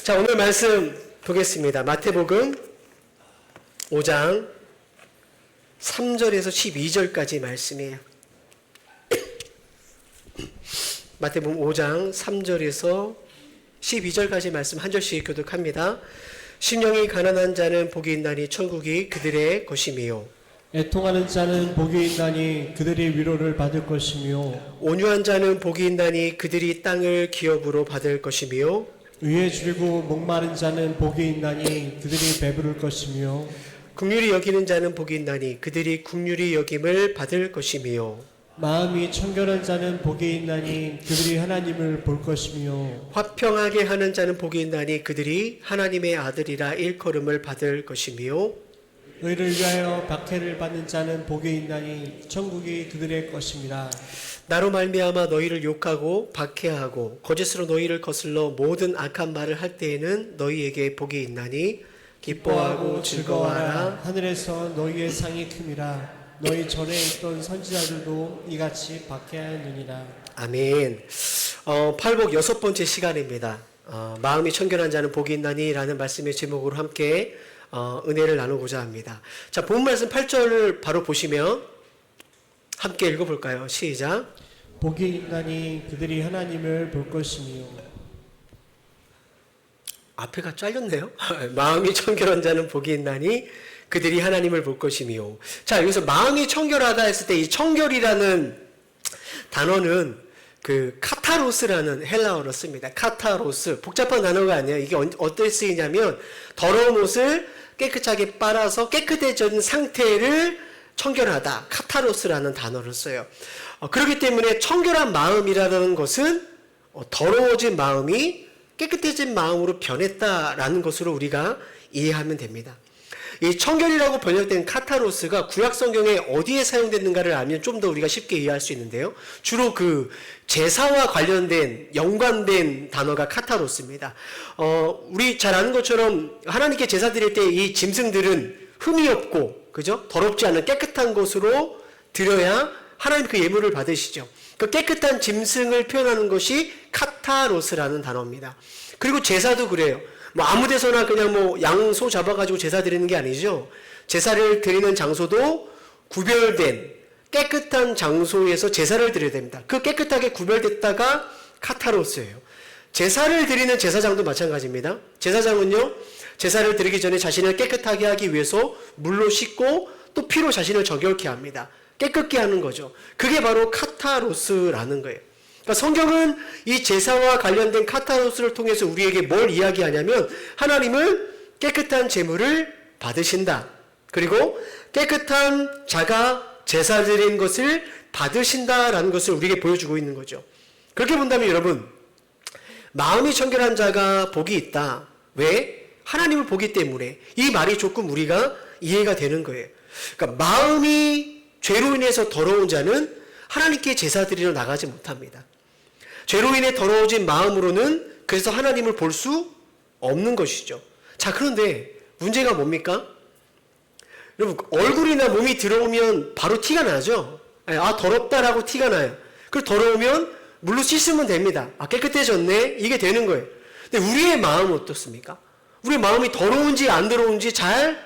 자, 오늘 말씀 보겠습니다. 마태복음 5장 3절에서 12절까지 말씀이에요. 마태복음 5장 3절에서 12절까지 말씀 한 절씩 교독합니다. 심령이 가난한 자는 복이 있나니 천국이 그들의 것이며, 애통하는 자는 복이 있나니 그들이 위로를 받을 것이며, 온유한 자는 복이 있나니 그들이 땅을 기업으로 받을 것이며, 의에 줄이고 목마른 자는 복이 있나니 그들이 배부를 것이며, 긍휼히 여기는 자는 복이 있나니 그들이 긍휼히 여김을 받을 것이며, 마음이 청결한 자는 복이 있나니 그들이 하나님을 볼 것이며, 화평하게 하는 자는 복이 있나니 그들이 하나님의 아들이라 일컬음을 받을 것이며, 의를 위하여 박해를 받는 자는 복이 있나니 천국이 그들의 것입니다. 나로 말미암아 너희를 욕하고 박해하고 거짓으로 너희를 거슬러 모든 악한 말을 할 때에는 너희에게 복이 있나니 기뻐하고 즐거워하라. 하늘에서 너희의 상이 큼이라. 너희 전에 있던 선지자들도 이같이 박해하였느니라. 아멘. 팔복 6번째 시간입니다. 마음이 청결한 자는 복이 있나니 라는 말씀의 제목으로 함께 은혜를 나누고자 합니다. 자, 본 말씀 8절을 바로 보시면 함께 읽어볼까요? 시작. 복이 있나니 그들이 하나님을 볼 것이며. 앞에가 잘렸네요. 마음이 청결한 자는 복이 있나니 그들이 하나님을 볼 것이며. 자, 여기서 마음이 청결하다 했을 때 이 청결이라는 단어는 그 카타로스라는 헬라어로 씁니다. 카타로스. 복잡한 단어가 아니에요. 이게 어떻게 쓰이냐면 더러운 옷을 깨끗하게 빨아서 깨끗해진 상태를 청결하다. 카타로스라는 단어를 써요. 그렇기 때문에 청결한 마음이라는 것은 더러워진 마음이 깨끗해진 마음으로 변했다라는 것으로 우리가 이해하면 됩니다. 이 청결이라고 번역된 카타로스가 구약 성경에 어디에 사용됐는가를 알면 좀 더 우리가 쉽게 이해할 수 있는데요. 주로 그 제사와 관련된 연관된 단어가 카타로스입니다. 우리 잘 아는 것처럼 하나님께 제사 드릴 때 이 짐승들은 흠이 없고, 그죠? 더럽지 않은 깨끗한 곳으로 드려야 하나님 그 예물을 받으시죠. 그 깨끗한 짐승을 표현하는 것이 카타로스라는 단어입니다. 그리고 제사도 그래요. 뭐 아무 데서나 그냥 뭐 양, 소 잡아가지고 제사 드리는 게 아니죠. 제사를 드리는 장소도 구별된 깨끗한 장소에서 제사를 드려야 됩니다. 그 깨끗하게 구별됐다가 카타로스예요. 제사를 드리는 제사장도 마찬가지입니다. 제사장은요, 제사를 드리기 전에 자신을 깨끗하게 하기 위해서 물로 씻고 또 피로 자신을 정결케 합니다. 깨끗게 하는 거죠. 그게 바로 카타로스라는 거예요. 그러니까 성경은 이 제사와 관련된 카타로스를 통해서 우리에게 뭘 이야기하냐면 하나님은 깨끗한 제물을 받으신다. 그리고 깨끗한 자가 제사 드린 것을 받으신다라는 것을 우리에게 보여주고 있는 거죠. 그렇게 본다면 여러분, 마음이 청결한 자가 복이 있다. 왜? 하나님을 보기 때문에. 이 말이 조금 우리가 이해가 되는 거예요. 그러니까 마음이 죄로 인해서 더러운 자는 하나님께 제사 드리러 나가지 못합니다. 죄로 인해 더러워진 마음으로는 그래서 하나님을 볼 수 없는 것이죠. 자, 그런데 문제가 뭡니까? 여러분, 얼굴이나 몸이 들어오면 바로 티가 나죠. 아, 더럽다라고 티가 나요. 그리고 더러우면 물로 씻으면 됩니다. 아, 깨끗해졌네. 이게 되는 거예요. 근데 우리의 마음은 어떻습니까? 우리의 마음이 더러운지 안 더러운지 잘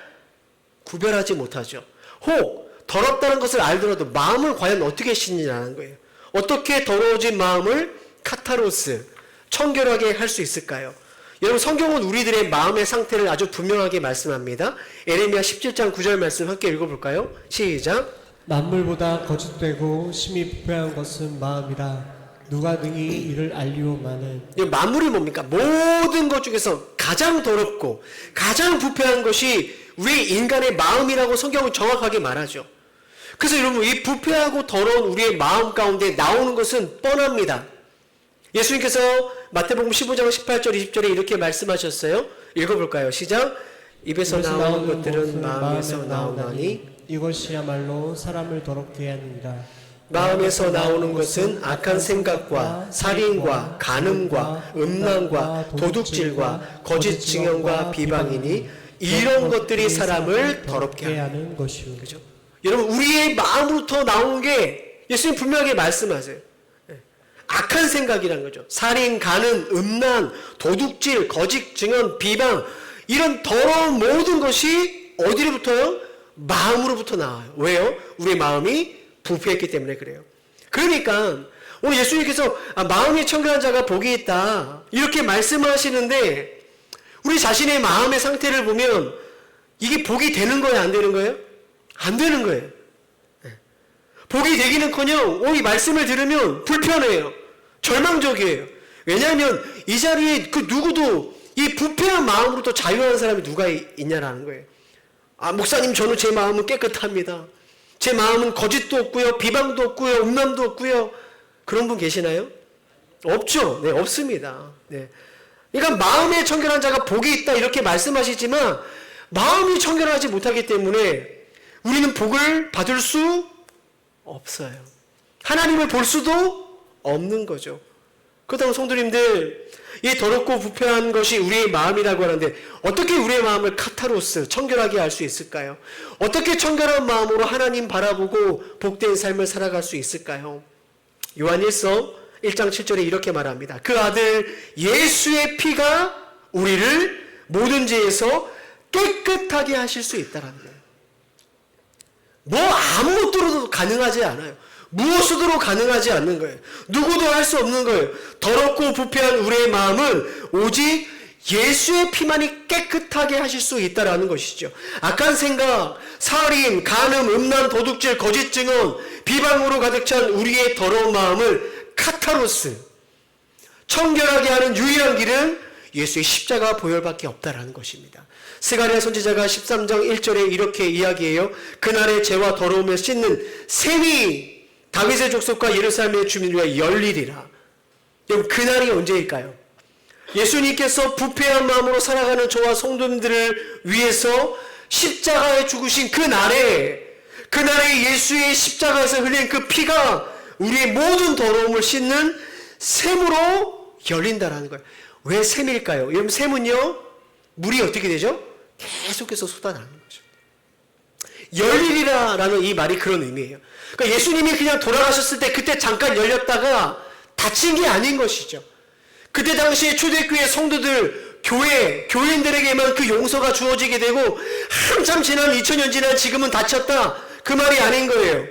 구별하지 못하죠. 혹 더럽다는 것을 알더라도 마음을 과연 어떻게 씻느냐는 거예요. 어떻게 더러워진 마음을 카타로스, 청결하게 할 수 있을까요? 여러분, 성경은 우리들의 마음의 상태를 아주 분명하게 말씀합니다. 에레미야 17장 9절 말씀 함께 읽어볼까요? 시작. 만물보다 거짓되고 심히 부패한 것은 마음이라. 누가 능히 이를 알리오마는. 만물이 뭡니까? 모든 것 중에서 가장 더럽고 가장 부패한 것이 우리 인간의 마음이라고 성경은 정확하게 말하죠. 그래서 여러분, 이 부패하고 더러운 우리의 마음 가운데 나오는 것은 뻔합니다. 예수님께서 마태복음 15장 18절 20절에 이렇게 말씀하셨어요. 읽어볼까요? 시작. 입에서 나오는 것들은 마음에서 나오나니 이것이야말로 사람을 더럽게 하느니라. 마음에서 나오는 것은 악한 생각과 살인과 간음과 음란과 도둑질과 거짓 증언과 비방이니 이런 것들이 사람을 더럽게 하는 것이요. 그죠? 여러분, 우리의 마음으로부터 나오는 게 예수님 분명하게 말씀하세요. 악한 생각이라는 거죠. 살인, 간음, 음란, 도둑질, 거짓 증언, 비방, 이런 더러운 모든 것이 어디로부터요? 마음으로부터 나와요. 왜요? 우리의 마음이 부패했기 때문에 그래요. 그러니까 오늘 예수님께서 마음이 청결한 자가 복이 있다 이렇게 말씀하시는데, 우리 자신의 마음의 상태를 보면 이게 복이 되는 거예요, 안 되는 거예요? 안 되는 거예요. 복이 되기는커녕 이 말씀을 들으면 불편해요. 절망적이에요. 왜냐하면 이 자리에 그 누구도 이 부패한 마음으로부터 자유한 사람이 누가 있냐라는 거예요. 목사님, 저는 제 마음은 깨끗합니다. 제 마음은 거짓도 없고요, 비방도 없고요, 음란도 없고요. 그런 분 계시나요? 없죠. 네, 없습니다. 네. 그러니까 마음에 청결한 자가 복이 있다 이렇게 말씀하시지만 마음이 청결하지 못하기 때문에 우리는 복을 받을 수 없어요. 하나님을 볼 수도 없는 거죠. 그렇다고 성도님들, 이 더럽고 부패한 것이 우리의 마음이라고 하는데 어떻게 우리의 마음을 카타로스, 청결하게 할 수 있을까요? 어떻게 청결한 마음으로 하나님 바라보고 복된 삶을 살아갈 수 있을까요? 요한일서 1장 7절에 이렇게 말합니다. 그 아들 예수의 피가 우리를 모든 죄에서 깨끗하게 하실 수 있다라는 거예요. 뭐 아무것으로도 가능하지 않아요. 무엇으로도 가능하지 않는 거예요. 누구도 할 수 없는 거예요. 더럽고 부패한 우리의 마음을 오직 예수의 피만이 깨끗하게 하실 수 있다라는 것이죠. 악한 생각, 살인, 간음, 음란, 도둑질, 거짓 증언, 비방으로 가득 찬 우리의 더러운 마음을 카타로스, 청결하게 하는 유일한 길은 예수의 십자가 보혈밖에 없다라는 것입니다. 스가랴 선지자가 13장 1절에 이렇게 이야기해요. 그날의 죄와 더러움을 씻는 셈이 다윗의 족속과 예루살렘의 주민들과 열리리라. 여러분, 그날이 언제일까요? 예수님께서 부패한 마음으로 살아가는 저와 성도님들을 위해서 십자가에 죽으신 그날에 예수의 십자가에서 흘린 그 피가 우리의 모든 더러움을 씻는 샘으로 열린다라는 거예요. 왜 샘일까요? 여러분, 샘은요, 물이 어떻게 되죠? 계속해서 쏟아나는 거죠. 열리리라라는 이 말이 그런 의미예요. 그러니까 예수님이 그냥 돌아가셨을 때 그때 잠깐 열렸다가 닫힌 게 아닌 것이죠. 그때 당시에 초대교회 성도들, 교인들에게만 그 용서가 주어지게 되고 한참 지난 2000년 지난 지금은 닫혔다, 그 말이 아닌 거예요.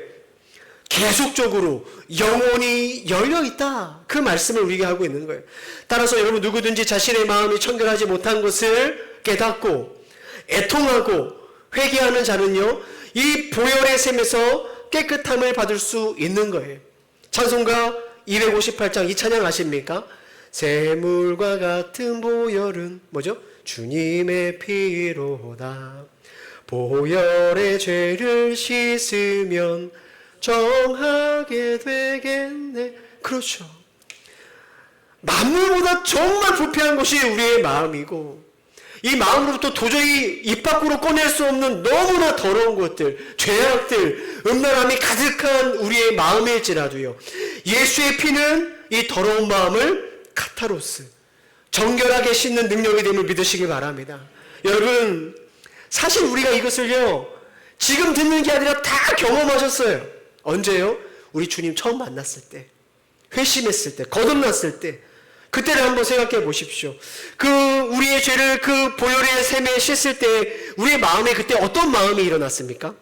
계속적으로 영원히 열려있다, 그 말씀을 우리가 하고 있는 거예요. 따라서 여러분, 누구든지 자신의 마음이 청결하지 못한 것을 깨닫고 애통하고 회개하는 자는요, 이 보혈의 샘에서 깨끗함을 받을 수 있는 거예요. 찬송가 258장 이 찬양 아십니까? 샘물과 같은 보혈은 뭐죠? 주님의 피로다. 보혈의 죄를 씻으면 정하게 되겠네. 그렇죠. 만물보다 정말 부패한 것이 우리의 마음이고, 이 마음으로부터 도저히 입 밖으로 꺼낼 수 없는 너무나 더러운 것들, 죄악들, 음란함이 가득한 우리의 마음일지라도요, 예수의 피는 이 더러운 마음을 카타로스, 정결하게 씻는 능력이 됨을 믿으시기 바랍니다. 여러분, 사실 우리가 이것을요, 지금 듣는 게 아니라 다 경험하셨어요. 언제요? 우리 주님 처음 만났을 때, 회심했을 때, 거듭났을 때, 그때를 한번 생각해 보십시오. 우리의 죄를 그 보혈의 샘에 씻을 때 우리의 마음에 그때 어떤 마음이 일어났습니까?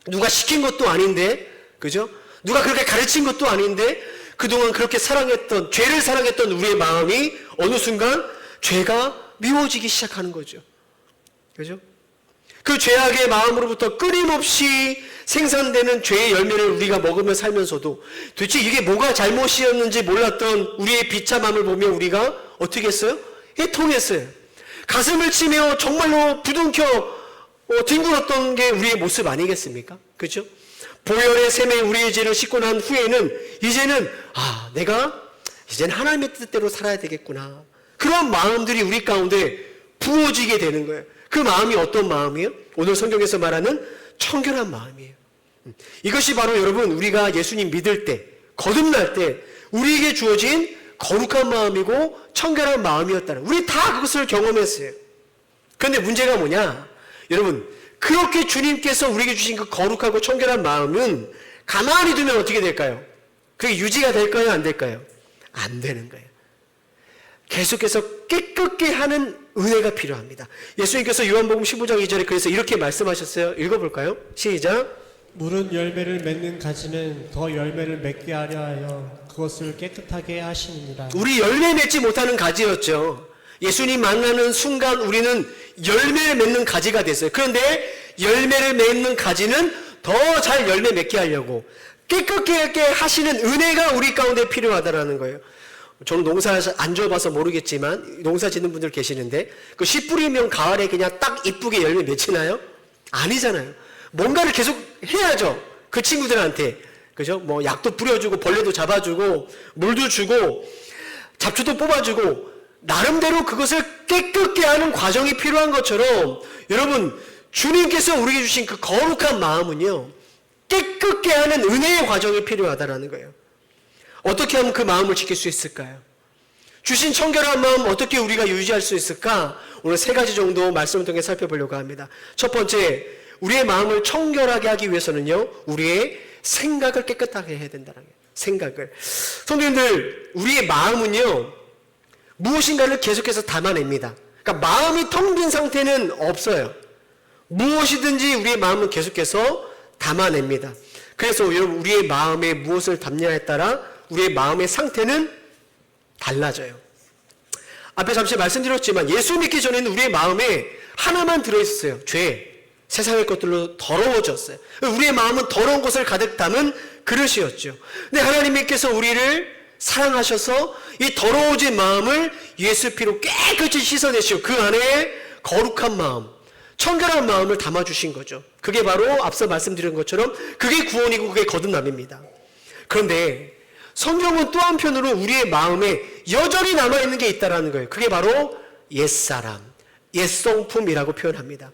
누가 시킨 것도 아닌데, 그죠? 누가 그렇게 가르친 것도 아닌데, 그동안 그렇게 죄를 사랑했던 우리의 마음이 어느 순간 죄가 미워지기 시작하는 거죠. 그죠? 그 죄악의 마음으로부터 끊임없이 생산되는 죄의 열매를 우리가 먹으며 살면서도 도대체 이게 뭐가 잘못이었는지 몰랐던 우리의 비참함을 보며 우리가 어떻게 했어요? 애통했어요. 가슴을 치며 정말로 부둥켜 뒹굴었던 게 우리의 모습 아니겠습니까? 그렇죠? 보혈의 샘에 우리의 죄를 씻고 난 후에는 이제는 내가 이제는 하나님의 뜻대로 살아야 되겠구나, 그런 마음들이 우리 가운데 부어지게 되는 거예요. 그 마음이 어떤 마음이에요? 오늘 성경에서 말하는 청결한 마음이에요. 이것이 바로 여러분, 우리가 예수님 믿을 때, 거듭날 때 우리에게 주어진 거룩한 마음이고 청결한 마음이었다는, 우리 다 그것을 경험했어요. 그런데 문제가 뭐냐? 여러분, 그렇게 주님께서 우리에게 주신 그 거룩하고 청결한 마음은 가만히 두면 어떻게 될까요? 그게 유지가 될까요? 안 될까요? 안 되는 거예요. 계속해서 깨끗게 하는 은혜가 필요합니다. 예수님께서 요한복음 15장 2절에 그래서 이렇게 말씀하셨어요. 읽어볼까요? 시작. 물은 열매를 맺는 가지는 더 열매를 맺게 하려 하여 그것을 깨끗하게 하시느니라. 우리 열매 맺지 못하는 가지였죠. 예수님 만나는 순간 우리는 열매를 맺는 가지가 됐어요. 그런데 열매를 맺는 가지는 더 잘 열매 맺게 하려고 깨끗게 하시는 은혜가 우리 가운데 필요하다라는 거예요. 저는 농사 안 지어봐서 모르겠지만 농사 짓는 분들 계시는데 그 씨 뿌리면 가을에 그냥 딱 이쁘게 열매 맺히나요? 아니잖아요. 뭔가를 계속 해야죠. 그 친구들한테. 그죠? 뭐 약도 뿌려주고 벌레도 잡아주고 물도 주고 잡초도 뽑아주고 나름대로 그것을 깨끗게 하는 과정이 필요한 것처럼 여러분 주님께서 우리에게 주신 그 거룩한 마음은요 깨끗게 하는 은혜의 과정이 필요하다라는 거예요. 어떻게 하면 그 마음을 지킬 수 있을까요? 주신 청결한 마음 어떻게 우리가 유지할 수 있을까? 오늘 3가지 정도 말씀을 통해 살펴보려고 합니다. 첫 번째, 우리의 마음을 청결하게 하기 위해서는요 우리의 생각을 깨끗하게 해야 된다는 거예요. 생각을. 성도님들, 우리의 마음은요 무엇인가를 계속해서 담아냅니다. 그러니까 마음이 텅 빈 상태는 없어요. 무엇이든지 우리의 마음은 계속해서 담아냅니다. 그래서 여러분 우리의 마음에 무엇을 담냐에 따라 우리의 마음의 상태는 달라져요. 앞에 잠시 말씀드렸지만 예수 믿기 전에는 우리의 마음에 하나만 들어있었어요. 죄. 세상의 것들로 더러워졌어요. 우리의 마음은 더러운 것을 가득 담은 그릇이었죠. 근데 하나님께서 우리를 사랑하셔서 이 더러워진 마음을 예수 피로 깨끗이 씻어내시고 그 안에 거룩한 마음, 청결한 마음을 담아주신 거죠. 그게 바로 앞서 말씀드린 것처럼 그게 구원이고 그게 거듭남입니다. 그런데 성경은 또 한편으로 우리의 마음에 여전히 남아있는 게 있다는 거예요. 그게 바로 옛사람, 옛성품이라고 표현합니다.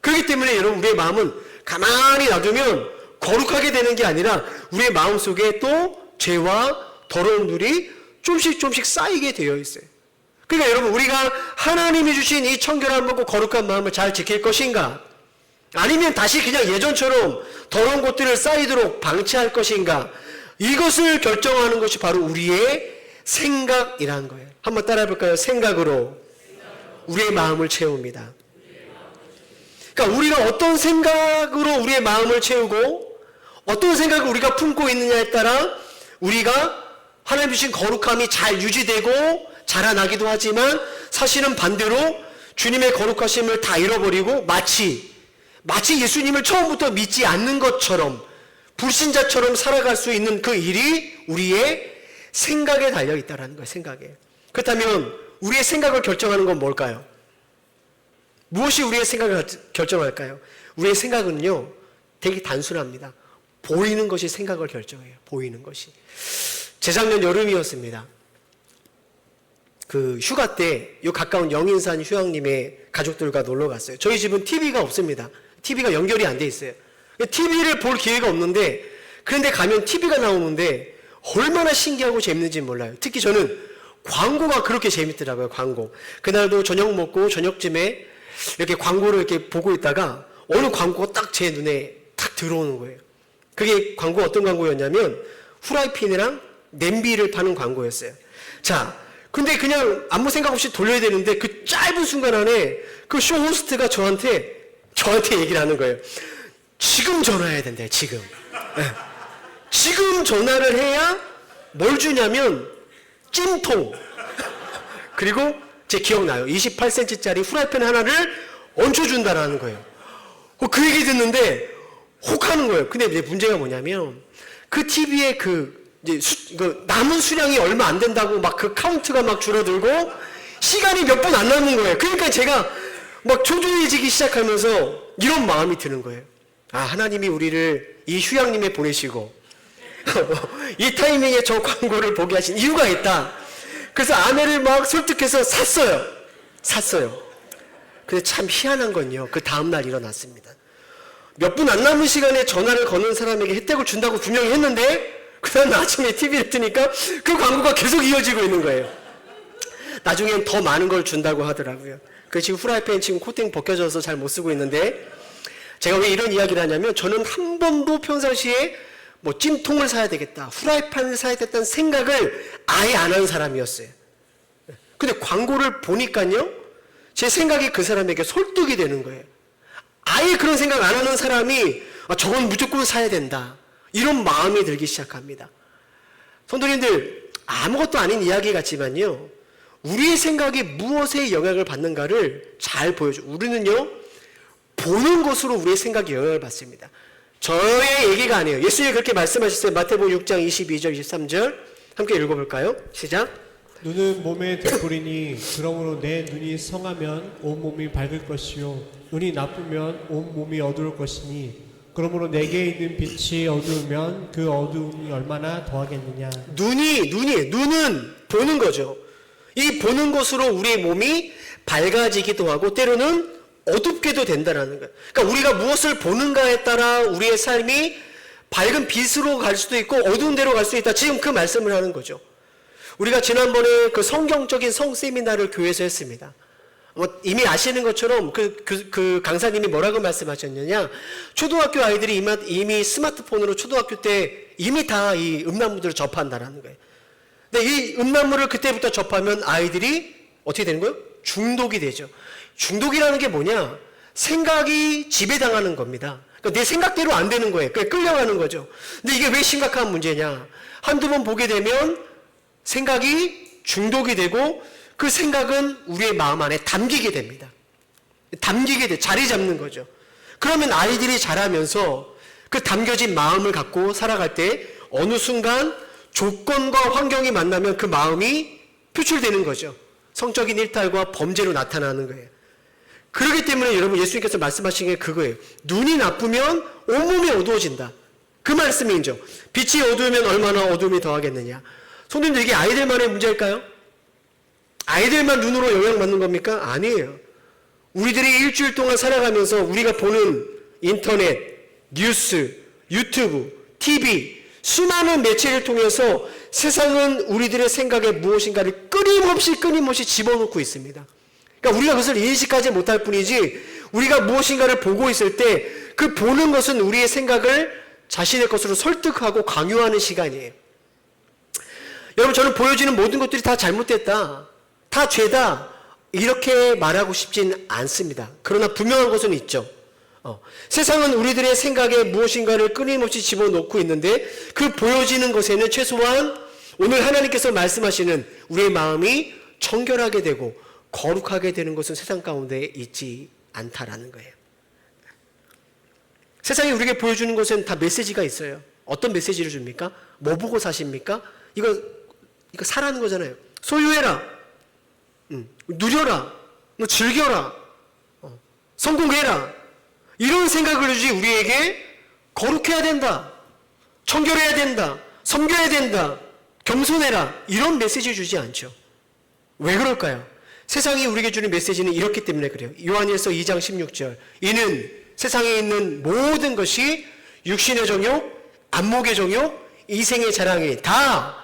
그렇기 때문에 여러분 우리의 마음은 가만히 놔두면 거룩하게 되는 게 아니라 우리의 마음 속에 또 죄와 더러움들이 좀씩 쌓이게 되어 있어요. 그러니까 여러분 우리가 하나님이 주신 이 청결한 마음과 거룩한 마음을 잘 지킬 것인가? 아니면 다시 그냥 예전처럼 더러운 것들을 쌓이도록 방치할 것인가? 이것을 결정하는 것이 바로 우리의 생각이라는 거예요. 한번 따라해 볼까요? 생각으로 우리의 마음을 채웁니다. 그러니까 우리가 어떤 생각으로 우리의 마음을 채우고 어떤 생각을 우리가 품고 있느냐에 따라 우리가 하나님 주신 거룩함이 잘 유지되고 자라나기도 하지만 사실은 반대로 주님의 거룩하심을 다 잃어버리고 마치 예수님을 처음부터 믿지 않는 것처럼 불신자처럼 살아갈 수 있는 그 일이 우리의 생각에 달려 있다는 거예요. 생각에. 그렇다면 우리의 생각을 결정하는 건 뭘까요? 무엇이 우리의 생각을 결정할까요? 우리의 생각은요 되게 단순합니다. 보이는 것이 생각을 결정해요. 보이는 것이. 재작년 여름이었습니다. 그 휴가 때 요 가까운 영인산 휴양림에 가족들과 놀러 갔어요. 저희 집은 TV가 없습니다. TV가 연결이 안 돼 있어요. TV를 볼 기회가 없는데 그런데 가면 TV가 나오는데 얼마나 신기하고 재밌는지 몰라요. 특히 저는 광고가 그렇게 재밌더라고요. 광고. 그날도 저녁 먹고 저녁쯤에 이렇게 광고를 이렇게 보고 있다가 어느 광고가 딱 제 눈에 탁 들어오는 거예요. 그게 광고 어떤 광고였냐면 후라이팬이랑 냄비를 파는 광고였어요. 자, 근데 그냥 아무 생각 없이 돌려야 되는데 그 짧은 순간 안에 그 쇼 호스트가 저한테 얘기를 하는 거예요. 지금 전화해야 된대, 지금. 네. 지금 전화를 해야 뭘 주냐면 찜통. 그리고 제 기억나요. 28cm짜리 후라이팬 하나를 얹혀준다라는 거예요. 그 얘기 듣는데 혹하는 거예요. 근데 이제 문제가 뭐냐면 그 TV에 남은 수량이 얼마 안 된다고 막 그 카운트가 막 줄어들고 시간이 몇 분 안 남은 거예요. 그러니까 제가 막 초조해지기 시작하면서 이런 마음이 드는 거예요. 아, 하나님이 우리를 이 휴양림에 보내시고 이 타이밍에 저 광고를 보게 하신 이유가 있다. 그래서 아내를 막 설득해서 샀어요. 근데 참 희한한 건요. 그 다음날 일어났습니다. 몇 분 안 남은 시간에 전화를 거는 사람에게 혜택을 준다고 분명히 했는데 그 다음 아침에 TV를 뜨니까 그 광고가 계속 이어지고 있는 거예요. 나중엔 더 많은 걸 준다고 하더라고요. 그 지금 후라이팬 지금 코팅 벗겨져서 잘 못 쓰고 있는데 제가 왜 이런 이야기를 하냐면 저는 한 번도 평상시에 뭐 찜통을 사야 되겠다, 후라이팬을 사야 되겠다는 생각을 아예 안 하는 사람이었어요. 근데 광고를 보니까요, 제 생각이 그 사람에게 설득이 되는 거예요. 아예 그런 생각 안 하는 사람이 저건 무조건 사야 된다, 이런 마음이 들기 시작합니다. 성도님들, 아무것도 아닌 이야기 같지만요, 우리의 생각이 무엇에 영향을 받는가를 잘 보여줘. 우리는요, 보는 것으로 우리의 생각이 영향을 받습니다. 저의 얘기가 아니에요. 예수님이 그렇게 말씀하셨어요. 마태복음 6장 22절 23절 함께 읽어볼까요? 시작. 눈은 몸의 등불이니 그러므로 내 눈이 성하면 온 몸이 밝을 것이요 눈이 나쁘면 온 몸이 어두울 것이니 그러므로 내게 있는 빛이 어두우면 그 어두움이 얼마나 더하겠느냐. 눈은 보는 거죠. 이 보는 것으로 우리의 몸이 밝아지기도 하고 때로는 어둡게도 된다라는 거예요. 그러니까 우리가 무엇을 보는가에 따라 우리의 삶이 밝은 빛으로 갈 수도 있고 어두운 데로 갈 수 있다. 지금 그 말씀을 하는 거죠. 우리가 지난번에 그 성경적인 성세미나를 교회에서 했습니다. 이미 아시는 것처럼 그 강사님이 뭐라고 말씀하셨느냐, 초등학교 아이들이 이미 스마트폰으로 초등학교 때 이미 다 이 음란물들을 접한다라는 거예요. 근데 이 음란물을 그때부터 접하면 아이들이 어떻게 되는 거예요? 중독이 되죠. 중독이라는 게 뭐냐? 생각이 지배당하는 겁니다. 그러니까 내 생각대로 안 되는 거예요. 그냥 끌려가는 거죠. 근데 이게 왜 심각한 문제냐? 한두 번 보게 되면 생각이 중독이 되고 그 생각은 우리의 마음 안에 담기게 됩니다. 자리 잡는 거죠. 그러면 아이들이 자라면서 그 담겨진 마음을 갖고 살아갈 때 어느 순간 조건과 환경이 만나면 그 마음이 표출되는 거죠. 성적인 일탈과 범죄로 나타나는 거예요. 그렇기 때문에 여러분, 예수님께서 말씀하신 게 그거예요. 눈이 나쁘면 온몸이 어두워진다. 그 말씀이죠. 빛이 어두우면 얼마나 어두움이 더하겠느냐. 성도님들, 이게 아이들만의 문제일까요? 아이들만 눈으로 영향받는 겁니까? 아니에요. 우리들이 일주일 동안 살아가면서 우리가 보는 인터넷, 뉴스, 유튜브, TV, 수많은 매체를 통해서 세상은 우리들의 생각에 무엇인가를 끊임없이 집어넣고 있습니다. 그러니까 우리가 그것을 인식하지 못할 뿐이지, 우리가 무엇인가를 보고 있을 때 그 보는 것은 우리의 생각을 자신의 것으로 설득하고 강요하는 시간이에요. 여러분, 저는 보여지는 모든 것들이 다 잘못됐다, 다 죄다, 이렇게 말하고 싶진 않습니다. 그러나 분명한 것은 있죠. 세상은 우리들의 생각에 무엇인가를 끊임없이 집어넣고 있는데 그 보여지는 것에는 최소한 오늘 하나님께서 말씀하시는 우리의 마음이 청결하게 되고 거룩하게 되는 것은 세상 가운데 있지 않다라는 거예요. 세상이 우리에게 보여주는 것은 다 메시지가 있어요. 어떤 메시지를 줍니까? 뭐 보고 사십니까? 이거 사라는 거잖아요. 소유해라, 누려라, 즐겨라, 성공해라, 이런 생각을 주지 우리에게 거룩해야 된다, 청결해야 된다, 섬겨야 된다, 겸손해라, 이런 메시지를 주지 않죠. 왜 그럴까요? 세상이 우리에게 주는 메시지는 이렇기 때문에 그래요. 요한일서 2장 16절. 이는 세상에 있는 모든 것이 육신의 정욕, 안목의 정욕, 이생의 자랑이 다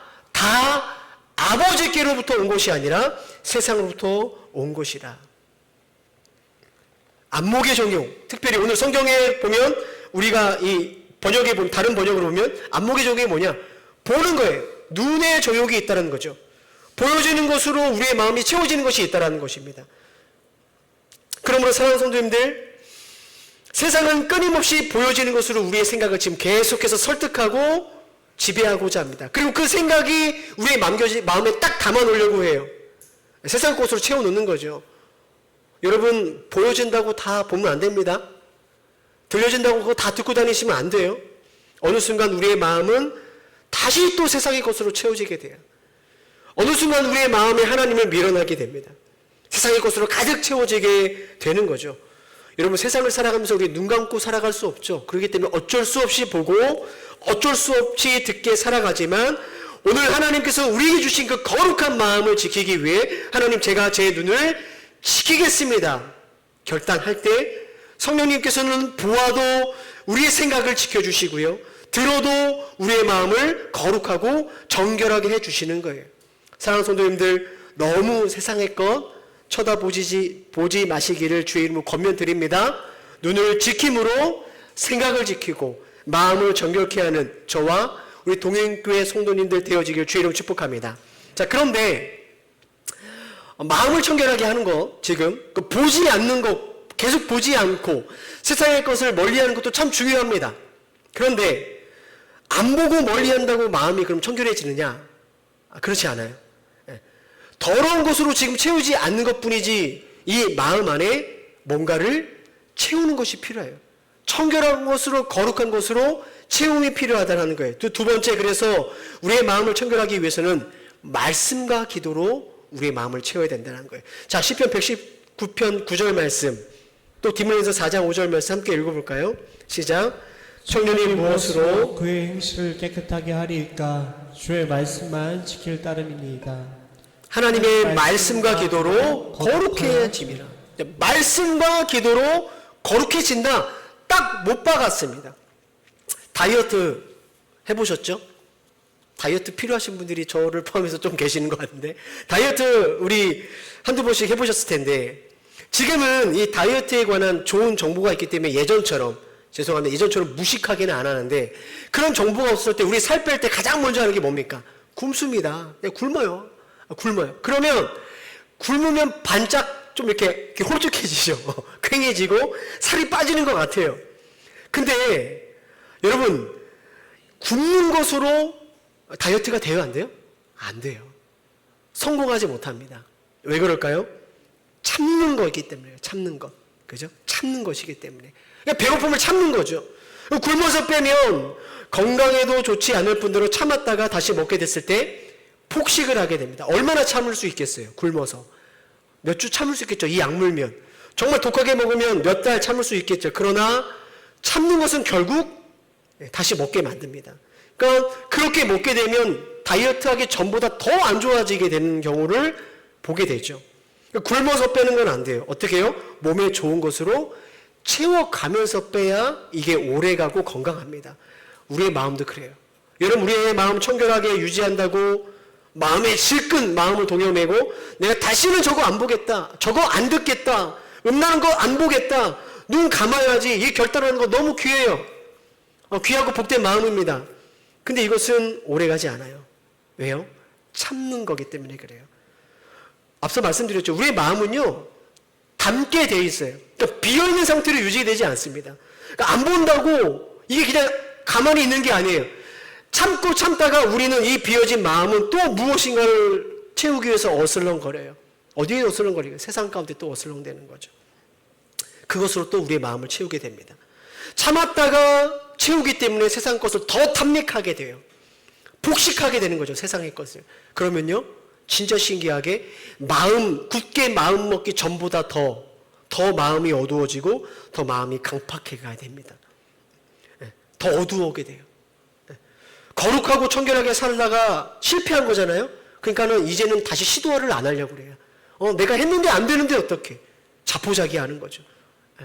아버지께로부터 온 것이 아니라 세상으로부터 온 것이라. 안목의 정욕, 특별히 오늘 성경에 보면 우리가 이 번역에 보면, 다른 번역으로 보면 안목의 정욕이 뭐냐? 보는 거예요. 눈의 정욕이 있다는 거죠. 보여지는 것으로 우리의 마음이 채워지는 것이 있다는 것입니다. 그러므로 사랑하는 성도님들, 세상은 끊임없이 보여지는 것으로 우리의 생각을 지금 계속해서 설득하고 지배하고자 합니다. 그리고 그 생각이 우리의 마음에 딱 담아놓으려고 해요. 세상 것으로 채워놓는 거죠. 여러분, 보여진다고 다 보면 안 됩니다. 들려진다고 그거 다 듣고 다니시면 안 돼요. 어느 순간 우리의 마음은 다시 또 세상의 것으로 채워지게 돼요. 어느 순간 우리의 마음에 하나님을 밀어나게 됩니다. 세상의 것으로 가득 채워지게 되는 거죠. 여러분, 세상을 살아가면서 우리 눈 감고 살아갈 수 없죠. 그렇기 때문에 어쩔 수 없이 보고 어쩔 수 없이 듣게 살아가지만, 오늘 하나님께서 우리에게 주신 그 거룩한 마음을 지키기 위해 하나님, 제가 제 눈을 지키겠습니다 결단할 때 성령님께서는 보아도 우리의 생각을 지켜주시고요, 들어도 우리의 마음을 거룩하고 정결하게 해주시는 거예요. 사랑하는 성도님들, 너무 세상의 것 보지 마시기를 주의 이름으로 권면드립니다. 눈을 지킴으로 생각을 지키고 마음을 정결케 하는 저와 우리 동행교회 성도님들 되어지길 주의 이름 축복합니다. 자, 그런데 마음을 청결하게 하는 거, 지금 보지 않는 거, 계속 보지 않고 세상의 것을 멀리하는 것도 참 중요합니다. 그런데 안 보고 멀리한다고 마음이 그럼 청결해지느냐? 그렇지 않아요. 더러운 것으로 지금 채우지 않는 것뿐이지 이 마음 안에 뭔가를 채우는 것이 필요해요. 청결한 것으로, 거룩한 것으로 채움이 필요하다는 거예요. 두 번째, 그래서 우리의 마음을 청결하기 위해서는 말씀과 기도로 우리의 마음을 채워야 된다는 거예요. 자, 시편 119편 9절 말씀, 또 디모데전서 4장 5절 말씀 함께 읽어볼까요? 시작. 청년이 무엇으로 그의 행실을 깨끗하게 하리이까 주의 말씀만 지킬 따름이니이다. 하나님의 말씀과 기도로 거룩해짐이라. 말씀과 기도로 거룩해진다. 딱 못 박았습니다. 다이어트 해보셨죠? 다이어트 필요하신 분들이 저를 포함해서 좀 계시는 것 같은데, 다이어트 우리 한두 번씩 해보셨을 텐데, 지금은 이 다이어트에 관한 좋은 정보가 있기 때문에 예전처럼, 죄송합니다, 예전처럼 무식하게는 안 하는데, 그런 정보가 없을 때 우리 살 뺄 때 가장 먼저 하는 게 뭡니까? 굶습니다. 굶어요. 굶어요. 그러면 굶으면 반짝 좀 이렇게 홀쭉해지죠. 퀭해지고 살이 빠지는 것 같아요. 근데 여러분, 굶는 것으로 다이어트가 돼요, 안 돼요? 안 돼요. 성공하지 못합니다. 왜 그럴까요? 참는 거기 때문에. 참는 것. 그죠? 참는 것이기 때문에. 그러니까 배고픔을 참는 거죠. 굶어서 빼면 건강에도 좋지 않을 뿐더러 참았다가 다시 먹게 됐을 때 폭식을 하게 됩니다. 얼마나 참을 수 있겠어요? 굶어서. 몇 주 참을 수 있겠죠? 이 약물면. 정말 독하게 먹으면 몇 달 참을 수 있겠죠. 그러나 참는 것은 결국 다시 먹게 만듭니다. 그러니까 그렇게 먹게 되면 다이어트하기 전보다 더 안 좋아지게 되는 경우를 보게 되죠. 그러니까 굶어서 빼는 건 안 돼요. 어떻게 해요? 몸에 좋은 것으로 채워가면서 빼야 이게 오래가고 건강합니다. 우리의 마음도 그래요. 여러분, 우리의 마음 청결하게 유지한다고 마음에 질끈 마음을 동여매고 내가 다시는 저거 안 보겠다, 저거 안 듣겠다, 음란한 거 안 보겠다, 눈 감아야지, 이 결단하는 거 너무 귀해요. 귀하고 복된 마음입니다. 근데 이것은 오래가지 않아요. 왜요? 참는 거기 때문에 그래요. 앞서 말씀드렸죠. 우리의 마음은요, 담게 돼 있어요. 그러니까 비어있는 상태로 유지되지 않습니다. 그러니까 안 본다고 이게 그냥 가만히 있는 게 아니에요. 참고 참다가 우리는 이 비어진 마음은 또 무엇인가를 채우기 위해서 어슬렁거려요. 어디에 어슬렁거리고? 세상 가운데 또 어슬렁대는 거죠. 그것으로 또 우리의 마음을 채우게 됩니다. 참았다가 채우기 때문에 세상 것을 더 탐닉하게 돼요. 폭식하게 되는 거죠, 세상의 것을. 그러면요, 진짜 신기하게 굳게 마음 먹기 전보다 더 마음이 어두워지고 더 마음이 강팍해 가야 됩니다. 더 어두워게 돼요. 거룩하고 청결하게 살다가 실패한 거잖아요. 그러니까는 이제는 다시 시도를 안 하려고 그래요. 내가 했는데 안 되는데 어떡해. 자포자기 하는 거죠.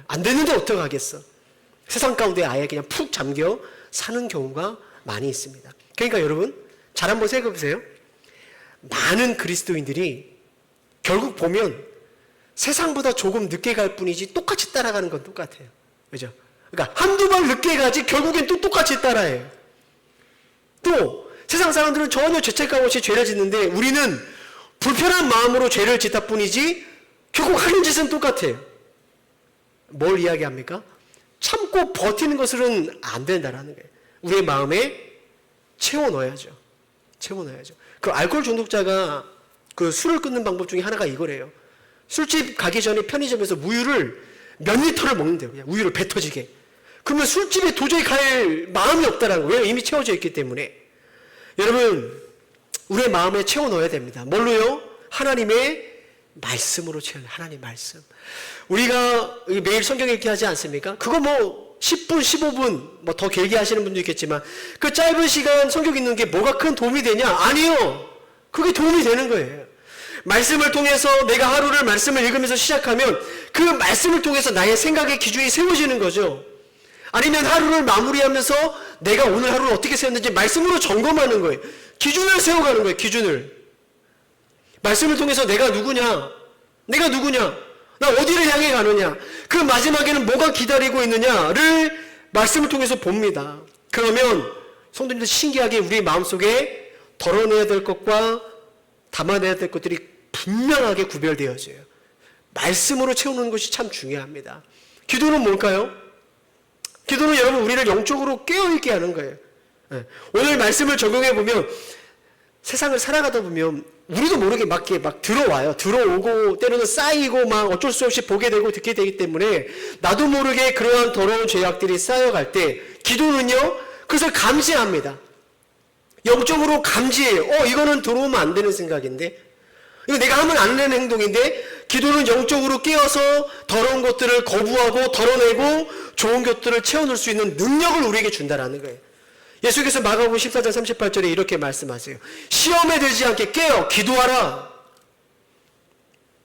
안 되는데 어떡하겠어. 세상 가운데 아예 그냥 푹 잠겨 사는 경우가 많이 있습니다. 그러니까 여러분, 잘 한번 생각해 보세요. 많은 그리스도인들이 결국 보면 세상보다 조금 늦게 갈 뿐이지 똑같이 따라가는 건 똑같아요. 그죠? 그러니까 한두 발 늦게 가지 결국엔 또 똑같이 따라해요. 또 세상 사람들은 전혀 죄책감 없이 죄를 짓는데 우리는 불편한 마음으로 죄를 짓다 뿐이지 결국 하는 짓은 똑같아요. 뭘 이야기합니까? 참고 버티는 것은 안 된다라는 거예요. 우리의 마음에 채워 넣어야죠. 그 알코올 중독자가 그 술을 끊는 방법 중에 하나가 이거래요. 술집 가기 전에 편의점에서 우유를 몇 리터를 먹는데요. 그냥 우유를 배 터지게. 그러면 술집에 도저히 갈 마음이 없다라는 거예요. 이미 채워져 있기 때문에. 여러분, 우리의 마음에 채워 넣어야 됩니다. 뭘로요? 하나님의 말씀으로 채워요. 하나님 말씀. 우리가 매일 성경 읽기 하지 않습니까? 그거 10분, 15분 더 길게 하시는 분도 있겠지만 그 짧은 시간 성경 읽는 게 뭐가 큰 도움이 되냐? 아니요. 그게 도움이 되는 거예요. 말씀을 통해서 내가 하루를 말씀을 읽으면서 시작하면 그 말씀을 통해서 나의 생각의 기준이 세워지는 거죠. 아니면 하루를 마무리하면서 내가 오늘 하루를 어떻게 세웠는지 말씀으로 점검하는 거예요. 기준을 세워가는 거예요. 기준을. 말씀을 통해서 내가 누구냐? 나 어디를 향해 가느냐? 그 마지막에는 뭐가 기다리고 있느냐를 말씀을 통해서 봅니다. 그러면 성도님들 신기하게 우리 마음속에 덜어내야 될 것과 담아내야 될 것들이 분명하게 구별되어져요. 말씀으로 채우는 것이 참 중요합니다. 기도는 뭘까요? 기도는 여러분 우리를 영적으로 깨어있게 하는 거예요. 오늘 말씀을 적용해 보면 세상을 살아가다 보면 우리도 모르게 막 들어와요. 들어오고 때로는 쌓이고 막 어쩔 수 없이 보게 되고 듣게 되기 때문에 나도 모르게 그러한 더러운 죄악들이 쌓여갈 때 기도는요, 그것을 감지합니다. 영적으로 감지해요. 이거는 들어오면 안 되는 생각인데, 이거 내가 하면 안 되는 행동인데, 기도는 영적으로 깨어서 더러운 것들을 거부하고 덜어내고 좋은 것들을 채워넣을 수 있는 능력을 우리에게 준다라는 거예요. 예수께서 마가복음 14장 38절에 이렇게 말씀하세요. 시험에 들지 않게 깨어 기도하라.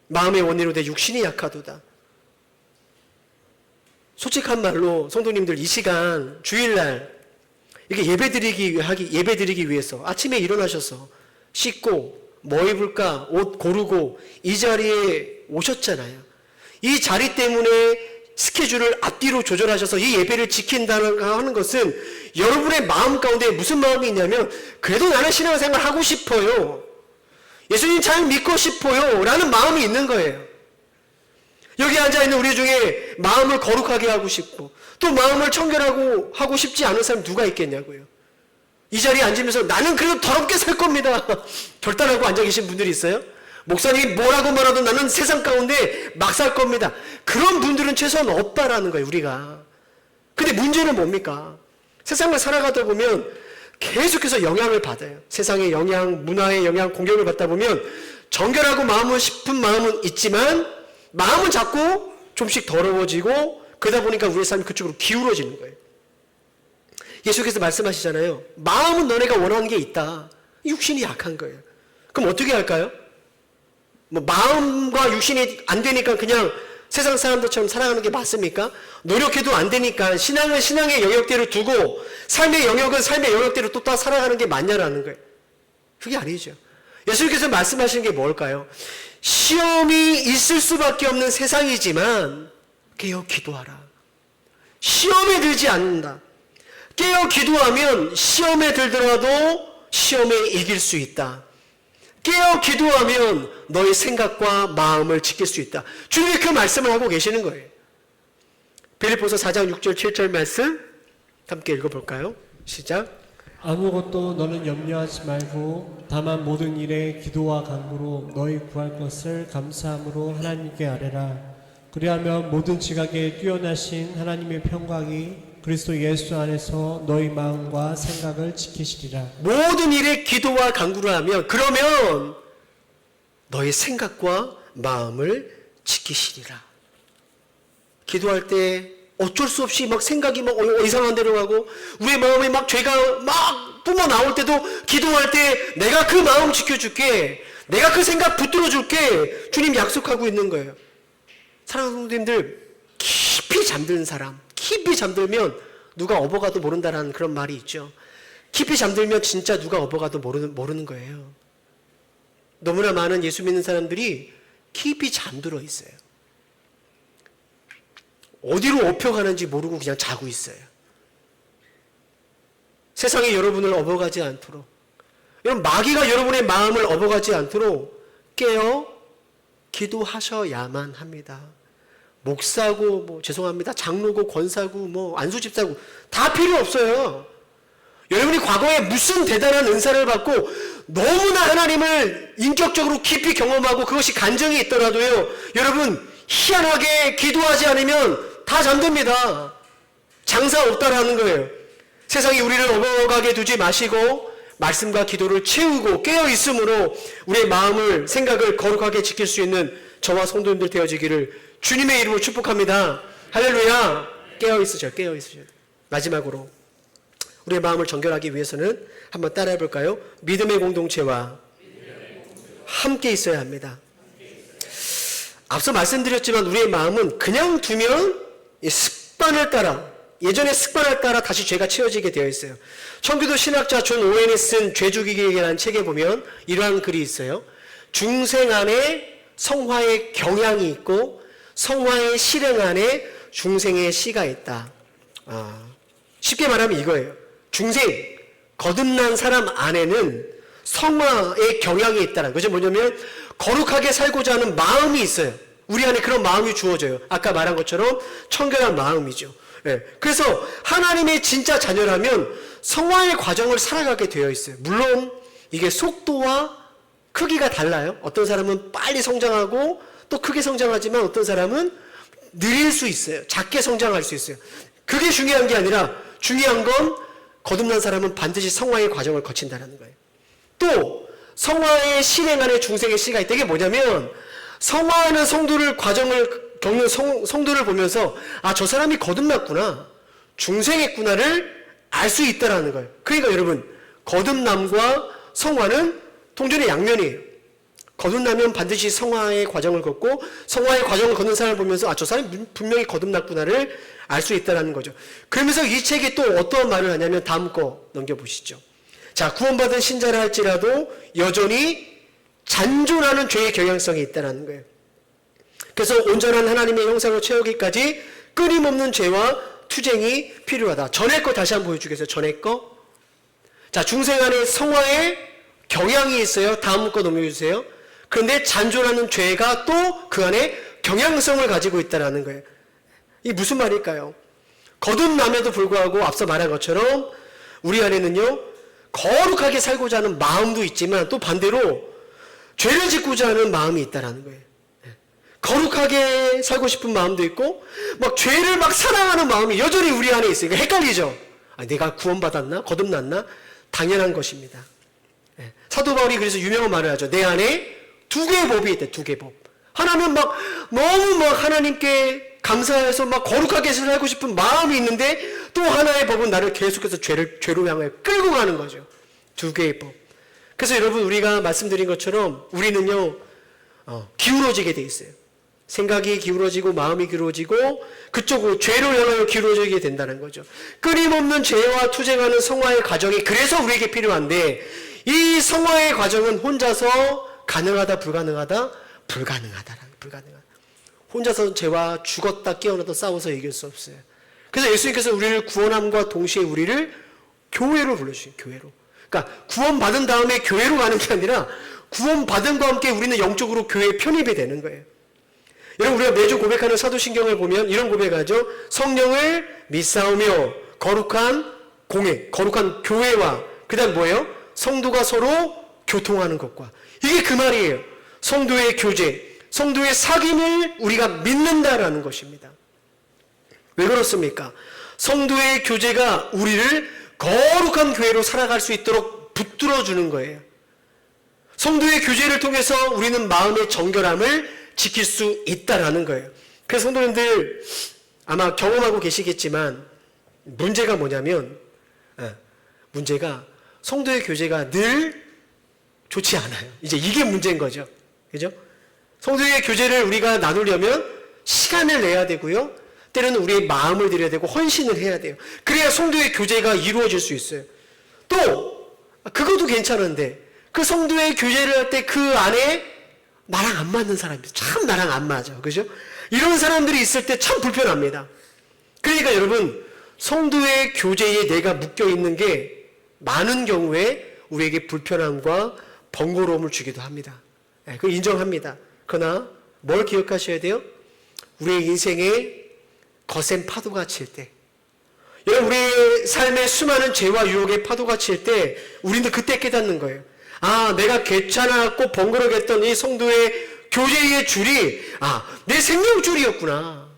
마음의 원리로 내 육신이 약하도다. 솔직한 말로 성도님들 이 시간 주일날 이렇게 예배드리기 위해서 아침에 일어나셔서 씻고 뭐 입을까 옷 고르고 이 자리에 오셨잖아요. 이 자리 때문에 스케줄을 앞뒤로 조절하셔서 이 예배를 지킨다는 하는 것은 여러분의 마음 가운데 무슨 마음이 있냐면, 그래도 나는 신앙생활 하고 싶어요, 예수님 잘 믿고 싶어요 라는 마음이 있는 거예요. 여기 앉아있는 우리 중에 마음을 거룩하게 하고 싶고 또 마음을 청결하고 하고 싶지 않은 사람 누가 있겠냐고요. 이 자리에 앉으면서 나는 그래도 더럽게 살 겁니다 결단하고 앉아 계신 분들이 있어요. 목사님이 뭐라고 말하도 나는 세상 가운데 막 살 겁니다. 그런 분들은 최소한 없다라는 거예요, 우리가. 근데 문제는 뭡니까? 세상을 살아가다 보면 계속해서 영향을 받아요. 세상의 영향, 문화의 영향, 공격을 받다 보면 정결하고 마음은 싶은 마음은 있지만 마음은 자꾸 좀씩 더러워지고 그러다 보니까 우리의 삶이 그쪽으로 기울어지는 거예요. 예수께서 말씀하시잖아요. 마음은 너네가 원하는 게 있다. 육신이 약한 거예요. 그럼 어떻게 할까요? 마음과 육신이 안 되니까 그냥 세상 사람들처럼 살아가는 게 맞습니까? 노력해도 안 되니까 신앙은 신앙의 영역대로 두고 삶의 영역은 삶의 영역대로 또 다 살아가는 게 맞냐라는 거예요. 그게 아니죠. 예수님께서 말씀하시는 게 뭘까요? 시험이 있을 수밖에 없는 세상이지만 깨어 기도하라. 시험에 들지 않는다. 깨어 기도하면 시험에 들더라도 시험에 이길 수 있다. 깨어 기도하면 너의 생각과 마음을 지킬 수 있다. 주님이 그 말씀을 하고 계시는 거예요. 빌립보서 4장 6절 7절 말씀 함께 읽어볼까요? 시작. 아무것도 너는 염려하지 말고 다만 모든 일에 기도와 간구로 너희 구할 것을 감사함으로 하나님께 아뢰라. 그리하면 모든 지각에 뛰어나신 하나님의 평강이 그리스도 예수 안에서 너희 마음과 생각을 지키시리라. 모든 일에 기도와 간구를 하면 그러면 너의 생각과 마음을 지키시리라. 기도할 때 어쩔 수 없이 막 생각이 막 이상한 데로 가고 우리의 마음에 막 죄가 막 뿜어 나올 때도 기도할 때 내가 그 마음 지켜줄게, 내가 그 생각 붙들어 줄게 주님 약속하고 있는 거예요. 사랑하는 성도님들, 깊이 잠든 사람, 깊이 잠들면 누가 업어가도 모른다라는 그런 말이 있죠. 깊이 잠들면 진짜 누가 업어가도 모르는 거예요. 너무나 많은 예수 믿는 사람들이 깊이 잠들어 있어요. 어디로 업혀가는지 모르고 그냥 자고 있어요. 세상이 여러분을 업어가지 않도록, 여러분 마귀가 여러분의 마음을 업어가지 않도록 깨어 기도하셔야만 합니다. 목사고 죄송합니다, 장로고 권사고 안수집사고 다 필요 없어요. 여러분이 과거에 무슨 대단한 은사를 받고 너무나 하나님을 인격적으로 깊이 경험하고 그것이 간증이 있더라도요, 여러분 희한하게 기도하지 않으면 다 잠듭니다. 장사 없다라는 거예요. 세상이 우리를 업어가게 두지 마시고 말씀과 기도를 채우고 깨어 있음으로 우리의 마음을, 생각을 거룩하게 지킬 수 있는 저와 성도님들 되어지기를 주님의 이름으로 축복합니다. 할렐루야. 깨어 있으셔. 마지막으로 우리의 마음을 정결하기 위해서는 한번 따라해 볼까요? 믿음의 공동체와 함께 있어야 합니다. 앞서 말씀드렸지만 우리의 마음은 그냥 두면 습관을 따라, 예전의 습관을 따라 다시 죄가 채워지게 되어 있어요. 청교도 신학자 존 오웬이 쓴 죄죽이기라는 책에 보면 이러한 글이 있어요. 중생 안에 성화의 경향이 있고 성화의 실행 안에 중생의 씨가 있다. 쉽게 말하면 이거예요. 중생, 거듭난 사람 안에는 성화의 경향이 있다는 거죠. 뭐냐면 거룩하게 살고자 하는 마음이 있어요. 우리 안에 그런 마음이 주어져요. 아까 말한 것처럼 청결한 마음이죠. 예. 그래서 하나님의 진짜 자녀라면 성화의 과정을 살아가게 되어 있어요. 물론 이게 속도와 크기가 달라요. 어떤 사람은 빨리 성장하고 또 크게 성장하지만 어떤 사람은 느릴 수 있어요. 작게 성장할 수 있어요. 그게 중요한 게 아니라 중요한 건 거듭난 사람은 반드시 성화의 과정을 거친다는 거예요. 또 성화의 실행 안에 중생의 시가 있다. 이게 뭐냐면 성화하는 성도를 과정을 겪는 성도를 보면서 아, 저 사람이 거듭났구나, 중생했구나를 알 수 있다라는 거예요. 그러니까 여러분, 거듭남과 성화는 동전의 양면이에요. 거듭나면 반드시 성화의 과정을 걷고 성화의 과정을 걷는 사람을 보면서 아, 저 사람이 분명히 거듭났구나를 알 수 있다는 거죠. 그러면서 이 책이 또 어떤 말을 하냐면 다음 거 넘겨보시죠. 자, 구원받은 신자라 할지라도 여전히 잔존하는 죄의 경향성이 있다는 거예요. 그래서 온전한 하나님의 형상을 채우기까지 끊임없는 죄와 투쟁이 필요하다. 전에 거 다시 한번 보여주겠어요? 전에 거. 자, 중생 안에 성화의 경향이 있어요. 다음 거 넘겨주세요. 그런데 잔존하는 죄가 또 그 안에 경향성을 가지고 있다는 거예요. 이게 무슨 말일까요? 거듭남에도 불구하고 앞서 말한 것처럼 우리 안에는요, 거룩하게 살고자 하는 마음도 있지만 또 반대로 죄를 짓고자 하는 마음이 있다는 거예요. 거룩하게 살고 싶은 마음도 있고 막 죄를 막 사랑하는 마음이 여전히 우리 안에 있으니까 헷갈리죠. 아, 내가 구원받았나? 거듭났나? 당연한 것입니다. 사도 바울이 그래서 유명한 말을 하죠. 내 안에 두 개의 법이 있대. 두 개의 법. 하나는 막 너무 막 하나님께 감사해서 막 거룩하게 살고 싶은 마음이 있는데 또 하나의 법은 나를 계속해서 죄로 향해 끌고 가는 거죠. 두 개의 법. 그래서 여러분, 우리가 말씀드린 것처럼 우리는요, 기울어지게 돼 있어요. 생각이 기울어지고 마음이 기울어지고 그쪽으로 죄로 향하여 기울어지게 된다는 거죠. 끊임없는 죄와 투쟁하는 성화의 과정이 그래서 우리에게 필요한데 이 성화의 과정은 혼자서 가능하다 불가능하다? 불가능하다. 혼자서 죄와 죽었다 깨어나도 싸워서 이길 수 없어요. 그래서 예수님께서 우리를 구원함과 동시에 우리를 교회로 불러주신 교회로. 그러니까 구원받은 다음에 교회로 가는 게 아니라 구원받음과 함께 우리는 영적으로 교회에 편입이 되는 거예요. 여러분, 우리가 매주 고백하는 사도신경을 보면 이런 고백하죠. 성령을 믿사오며 거룩한 공회, 거룩한 교회와 그 다음 뭐예요? 성도가 서로 교통하는 것과. 이게 그 말이에요. 성도의 교제, 성도의 사귐을 우리가 믿는다라는 것입니다. 왜 그렇습니까? 성도의 교제가 우리를 거룩한 교회로 살아갈 수 있도록 붙들어주는 거예요. 성도의 교제를 통해서 우리는 마음의 정결함을 지킬 수 있다라는 거예요. 그래서 성도님들 아마 경험하고 계시겠지만 문제가 뭐냐면 문제가 성도의 교제가 늘 좋지 않아요. 이제 이게 문제인 거죠. 그죠? 성도의 교제를 우리가 나누려면 시간을 내야 되고요. 때로는 우리의 마음을 들여야 되고 헌신을 해야 돼요. 그래야 성도의 교제가 이루어질 수 있어요. 또 그것도 괜찮은데 그 성도의 교제를 할 때 그 안에 나랑 안 맞는 사람들, 참 나랑 안 맞아. 그죠? 이런 사람들이 있을 때 참 불편합니다. 그러니까 여러분, 성도의 교제에 내가 묶여 있는 게 많은 경우에 우리에게 불편함과 번거로움을 주기도 합니다. 그걸 인정합니다. 그러나 뭘 기억하셔야 돼요? 우리의 인생에 거센 파도가 칠 때, 여러분, 우리의 삶에 수많은 죄와 유혹의 파도가 칠 때 우리는 그때 깨닫는 거예요. 아, 내가 괜찮았고 번거롭겠던 이 성도의 교제의 줄이 내 생명줄이었구나.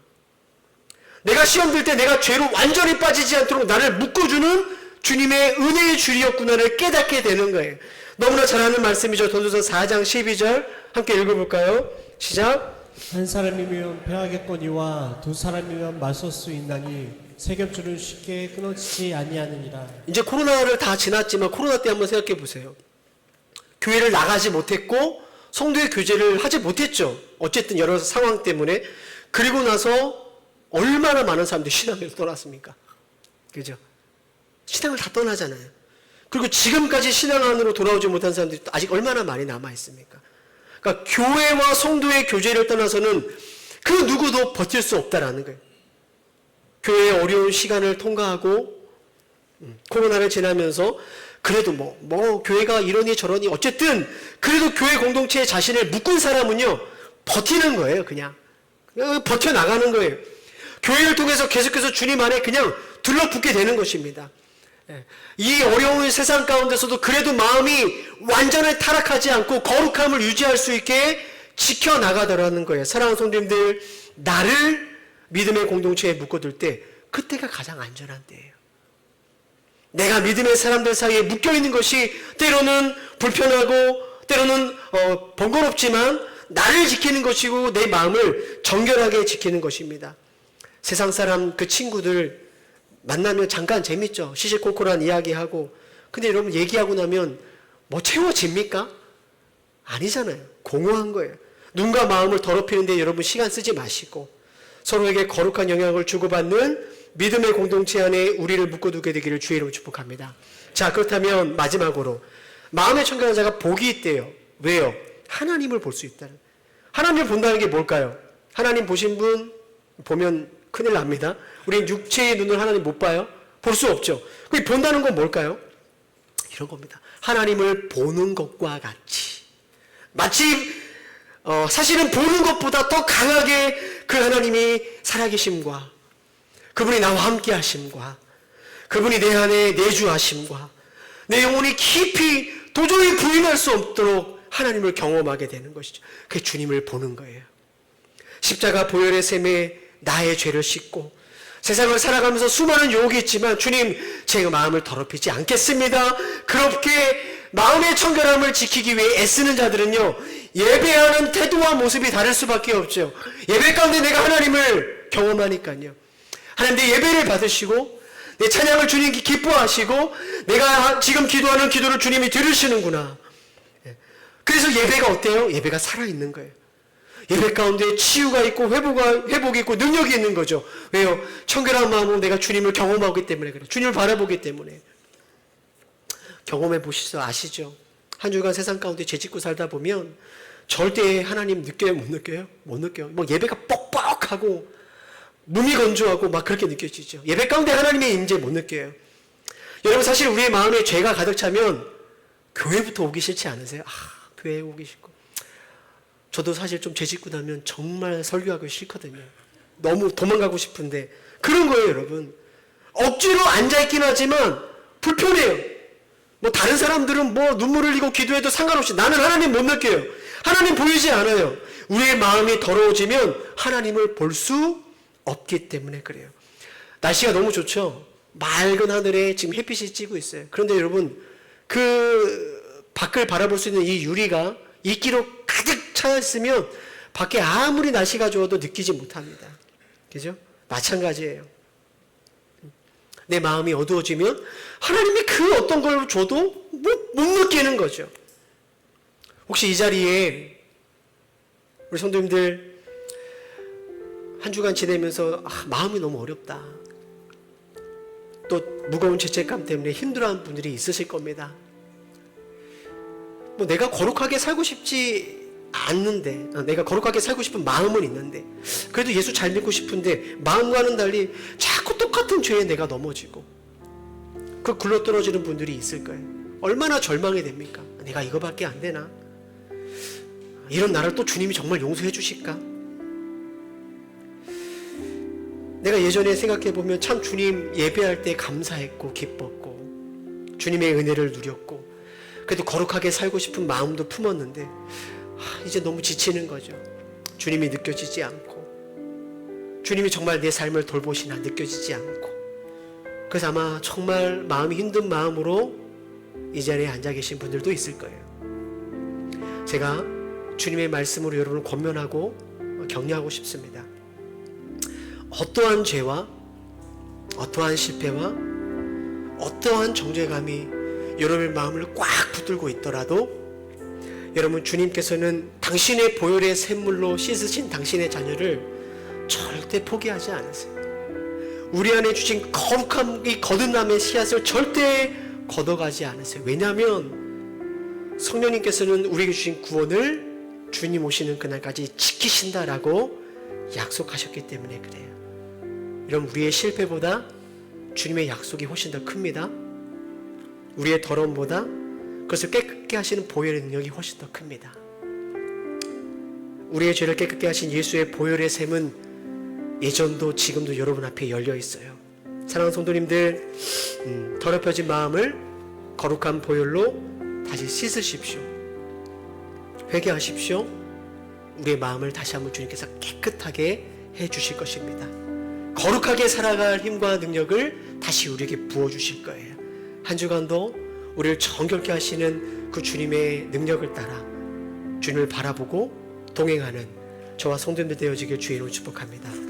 내가 시험 들 때 내가 죄로 완전히 빠지지 않도록 나를 묶어주는 주님의 은혜의 줄이었구나를 깨닫게 되는 거예요. 너무나 잘 아는 말씀이죠. 전도서 4장 12절 함께 읽어볼까요? 시작. 한 사람이면 패하겠거니와 두 사람이면 맞설 수 있나니 세 겹줄은 쉽게 끊어지지 아니하느니라. 이제 코로나를 다 지났지만 코로나 때 한번 생각해 보세요. 교회를 나가지 못했고 성도의 교제를 하지 못했죠. 어쨌든 여러 상황 때문에. 그리고 나서 얼마나 많은 사람들이 신앙을 떠났습니까? 그죠? 신앙을 다 떠나잖아요. 그리고 지금까지 신앙 안으로 돌아오지 못한 사람들이 아직 얼마나 많이 남아 있습니까? 그러니까 교회와 성도의 교제를 떠나서는 그 누구도 버틸 수 없다라는 거예요. 교회의 어려운 시간을 통과하고 코로나를 지나면서 그래도 뭐 교회가 이러니 저러니 어쨌든 그래도 교회 공동체에 자신을 묶은 사람은요 버티는 거예요. 그냥 버텨나가는 거예요. 교회를 통해서 계속해서 주님 안에 그냥 들러붙게 되는 것입니다. 이 어려운 세상 가운데서도 그래도 마음이 완전히 타락하지 않고 거룩함을 유지할 수 있게 지켜나가더라는 거예요. 사랑하는 성도님들, 나를 믿음의 공동체에 묶어둘 때 그때가 가장 안전한 때예요. 내가 믿음의 사람들 사이에 묶여있는 것이 때로는 불편하고 때로는 번거롭지만 나를 지키는 것이고 내 마음을 정결하게 지키는 것입니다. 세상 사람 그 친구들 만나면 잠깐 재밌죠. 시시콜콜한 이야기하고. 근데 여러분 얘기하고 나면 뭐 채워집니까? 아니잖아요. 공허한 거예요. 눈과 마음을 더럽히는데 여러분 시간 쓰지 마시고 서로에게 거룩한 영향을 주고받는 믿음의 공동체 안에 우리를 묶어두게 되기를 주의 이름으로 축복합니다. 자, 그렇다면 마지막으로 마음의 청결한 자가 복이 있대요. 왜요? 하나님을 볼 수 있다는. 하나님을 본다는 게 뭘까요? 하나님 보신 분 보면 큰일 납니다. 우리는 육체의 눈을 하나님 못 봐요. 볼 수 없죠. 그 본다는 건 뭘까요? 이런 겁니다. 하나님을 보는 것과 같이 마치 사실은 보는 것보다 더 강하게 그 하나님이 살아계심과 그분이 나와 함께 하심과 그분이 내 안에 내주하심과 내 영혼이 깊이 도저히 부인할 수 없도록 하나님을 경험하게 되는 것이죠. 그게 주님을 보는 거예요. 십자가 보혈의 셈에 나의 죄를 씻고 세상을 살아가면서 수많은 유혹이 있지만 주님, 제 마음을 더럽히지 않겠습니다. 그렇게 마음의 청결함을 지키기 위해 애쓰는 자들은요, 예배하는 태도와 모습이 다를 수밖에 없죠. 예배 가운데 내가 하나님을 경험하니까요. 하나님 내 예배를 받으시고 내 찬양을 주님께 기뻐하시고 내가 지금 기도하는 기도를 주님이 들으시는구나. 그래서 예배가 어때요? 예배가 살아있는 거예요. 예배 가운데 치유가 있고 회복이 있고 능력이 있는 거죠. 왜요? 청결한 마음으로 내가 주님을 경험하기 때문에 그래요. 주님을 바라보기 때문에. 경험해 보시죠. 아시죠? 한 주간 세상 가운데 죄짓고 살다 보면 절대 하나님 느껴요? 못 느껴요? 못 느껴요. 뭐 예배가 뻑뻑하고 몸이 건조하고 막 그렇게 느껴지죠. 예배 가운데 하나님의 임재 못 느껴요. 여러분 사실 우리의 마음에 죄가 가득 차면 교회부터 오기 싫지 않으세요? 교회에 오기 싫고. 저도 사실 좀 죄짓고 나면 정말 설교하기 싫거든요. 너무 도망가고 싶은데 그런 거예요, 여러분. 억지로 앉아있긴 하지만 불편해요. 뭐 다른 사람들은 뭐 눈물 흘리고 기도해도 상관없이 나는 하나님 못 느껴요. 하나님 보이지 않아요. 우리의 마음이 더러워지면 하나님을 볼 수 없기 때문에 그래요. 날씨가 너무 좋죠. 맑은 하늘에 지금 햇빛이 찌고 있어요. 그런데 여러분 그 밖을 바라볼 수 있는 이 유리가 이끼로 가득 차 있으면 밖에 아무리 날씨가 좋아도 느끼지 못합니다. 그죠? 마찬가지예요. 내 마음이 어두워지면 하나님이 그 어떤 걸 줘도 못 느끼는 거죠. 혹시 이 자리에 우리 성도님들 한 주간 지내면서 마음이 너무 어렵다. 또 무거운 죄책감 때문에 힘들어하는 분들이 있으실 겁니다. 뭐 내가 거룩하게 살고 싶지 않는데, 내가 거룩하게 살고 싶은 마음은 있는데, 그래도 예수 잘 믿고 싶은데 마음과는 달리 자꾸 똑같은 죄에 내가 넘어지고 그 굴러떨어지는 분들이 있을 거예요. 얼마나 절망이 됩니까? 내가 이거밖에 안 되나? 이런 나를 또 주님이 정말 용서해 주실까? 내가 예전에 생각해보면 참 주님 예배할 때 감사했고 기뻤고 주님의 은혜를 누렸고 그래도 거룩하게 살고 싶은 마음도 품었는데 이제 너무 지치는 거죠. 주님이 느껴지지 않고 주님이 정말 내 삶을 돌보시나 느껴지지 않고 그래서 아마 정말 마음이 힘든 마음으로 이 자리에 앉아 계신 분들도 있을 거예요. 제가 주님의 말씀으로 여러분을 권면하고 격려하고 싶습니다. 어떠한 죄와 어떠한 실패와 어떠한 정죄감이 여러분의 마음을 꽉 붙들고 있더라도 여러분 주님께서는 당신의 보혈의 샘물로 씻으신 당신의 자녀를 절대 포기하지 않으세요. 우리 안에 주신 거룩한 이 거듭남의 씨앗을 절대 걷어가지 않으세요. 왜냐하면 성령님께서는 우리에게 주신 구원을 주님 오시는 그날까지 지키신다라고 약속하셨기 때문에 그래요. 여러분 우리의 실패보다 주님의 약속이 훨씬 더 큽니다. 우리의 더러움보다 그것을 깨끗게 하시는 보혈의 능력이 훨씬 더 큽니다. 우리의 죄를 깨끗게 하신 예수의 보혈의 샘은 예전도 지금도 여러분 앞에 열려 있어요. 사랑하는 성도님들, 더럽혀진 마음을 거룩한 보혈로 다시 씻으십시오. 회개하십시오. 우리의 마음을 다시 한번 주님께서 깨끗하게 해주실 것입니다. 거룩하게 살아갈 힘과 능력을 다시 우리에게 부어주실 거예요. 한 주간도 우리를 정결케 하시는 그 주님의 능력을 따라 주님을 바라보고 동행하는 저와 성도님들 되어지길 주의 이름으로 축복합니다.